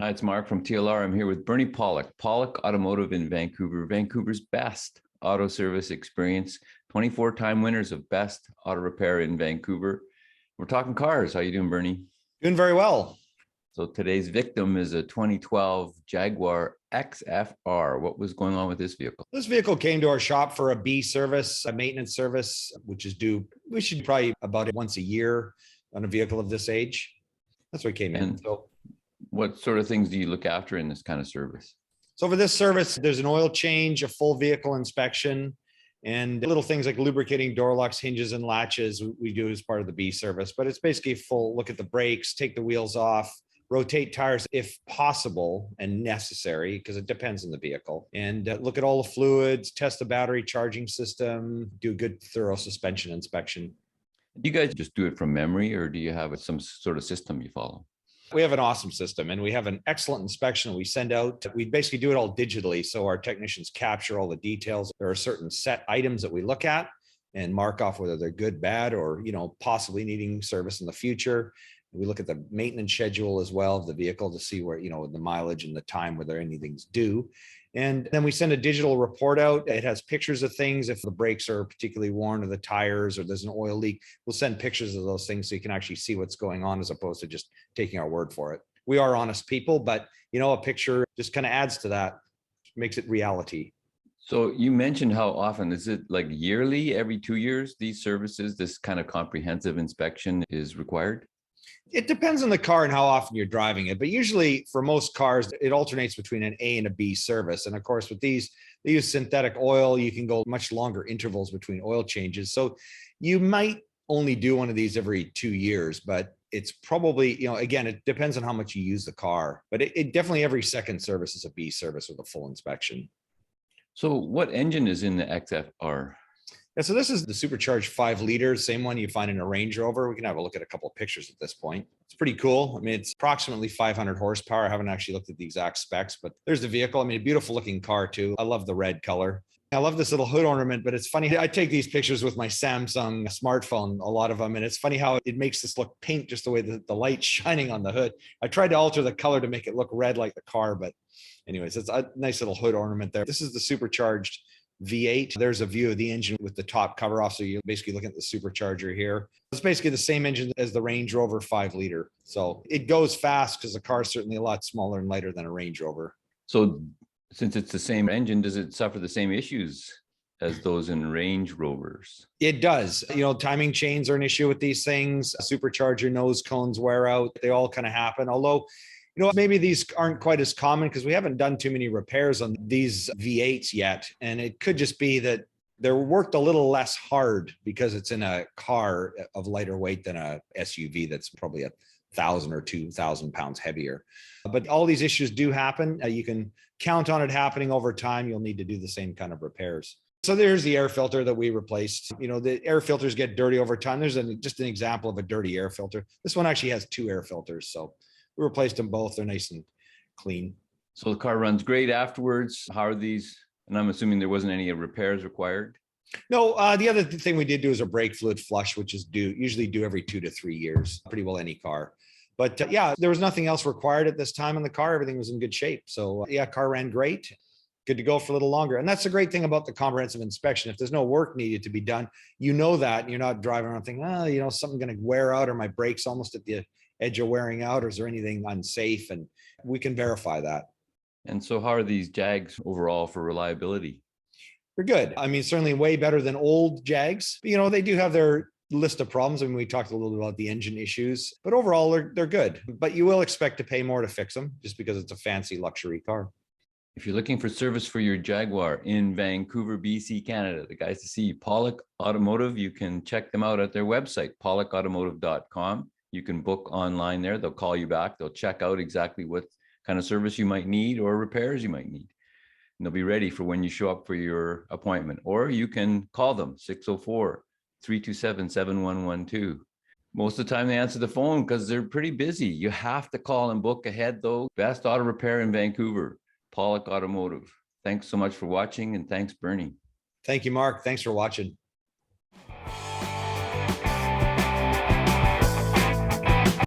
Hi, it's Mark from TLR. I'm here with Bernie Pawlik, Pawlik Automotive in Vancouver, Vancouver's best auto service experience, 24-time winners of best auto repair in Vancouver. We're talking cars. How you doing, Bernie? Doing very well. So today's victim is a 2012 Jaguar XFR. What was going on with this vehicle? This vehicle came to our shop for a B service, a maintenance service, which is due, we should probably about once a year on a vehicle of this age. That's what came in. So what sort of things do you look after in this kind of service? So for this service, there's an oil change, a full vehicle inspection, and little things like lubricating door locks, hinges, and latches we do as part of the B service. But it's basically a full look at the brakes, take the wheels off, rotate tires if possible and necessary, because it depends on the vehicle, and look at all the fluids, test the battery charging system, do a good thorough suspension inspection. Do you guys just do it from memory, or do you have some sort of system you follow? We have an awesome system, and we have an excellent inspection we send out. We basically do it all digitally, so our technicians capture all the details. There are certain set items that we look at and mark off whether they're good, bad, or possibly needing service in the future. We look at the maintenance schedule as well of the vehicle to see where, the mileage and the time whether anything's due. And then we send a digital report out. It has pictures of things. If the brakes are particularly worn or the tires or there's an oil leak, we'll send pictures of those things so you can actually see what's going on as opposed to just taking our word for it. We are honest people, but a picture just kind of adds to that, makes it reality. So you mentioned how often, is it like yearly, every 2 years, these services, this kind of comprehensive inspection is required? It depends on the car and how often you're driving it, but usually for most cars, it alternates between an A and a B service. And of course, with these, they use synthetic oil. You can go much longer intervals between oil changes. So you might only do one of these every 2 years, but it's probably, again, it depends on how much you use the car, but it definitely every second service is a B service with a full inspection. So what engine is in the XFR? Yeah, so this is the supercharged 5-liter, same one you find in a Range Rover. We can have a look at a couple of pictures at this point. It's pretty cool. I mean, it's approximately 500 horsepower. I haven't actually looked at the exact specs, but there's the vehicle. I mean, a beautiful looking car too. I love the red color. I love this little hood ornament, but it's funny. I take these pictures with my Samsung smartphone, a lot of them, and it's funny how it makes this look pink just the way the light's shining on the hood. I tried to alter the color to make it look red like the car, but anyways, it's a nice little hood ornament there. This is the supercharged V8. There's a view of the engine with the top cover off. So you're basically looking at the supercharger here. It's basically the same engine as the Range Rover 5-liter. So it goes fast because the car is certainly a lot smaller and lighter than a Range Rover. So since it's the same engine, does it suffer the same issues as those in Range Rovers? It does. Timing chains are an issue with these things. Supercharger nose cones wear out. They all kind of happen. Although, maybe these aren't quite as common because we haven't done too many repairs on these V8s yet. And it could just be that they're worked a little less hard because it's in a car of lighter weight than a SUV that's probably 1,000 or 2,000 pounds heavier. But all these issues do happen. You can count on it happening over time. You'll need to do the same kind of repairs. So there's the air filter that we replaced. The air filters get dirty over time. There's just an example of a dirty air filter. This one actually has 2 air filters. So we replaced them both. They're nice and clean. So the car runs great afterwards. How are these? And I'm assuming there wasn't any repairs required. No, the other thing we did do is a brake fluid flush, which is usually due every 2 to 3 years, pretty well any car. But yeah, there was nothing else required at this time in the car. Everything was in good shape. So yeah, car ran great. Good to go for a little longer. And that's the great thing about the comprehensive inspection. If there's no work needed to be done, that, and you're not driving around thinking, something going to wear out or my brake's almost at the edge of wearing out, or is there anything unsafe? And we can verify that. And so how are these Jags overall for reliability? They're good. I mean, certainly way better than old Jags. But, they do have their list of problems. I mean, we talked a little bit about the engine issues, but overall they're good. But you will expect to pay more to fix them just because it's a fancy luxury car. If you're looking for service for your Jaguar in Vancouver, BC, Canada, the guys to see, Pawlik Automotive, you can check them out at their website, pawlikautomotive.com. You can book online there. They'll call you back. They'll check out exactly what kind of service you might need or repairs you might need. And they'll be ready for when you show up for your appointment. Or you can call them, 604-327-7112. Most of the time they answer the phone because they're pretty busy. You have to call and book ahead though. Best auto repair in Vancouver, Pawlik Automotive. Thanks so much for watching, and thanks, Bernie. Thank you, Mark. Thanks for watching.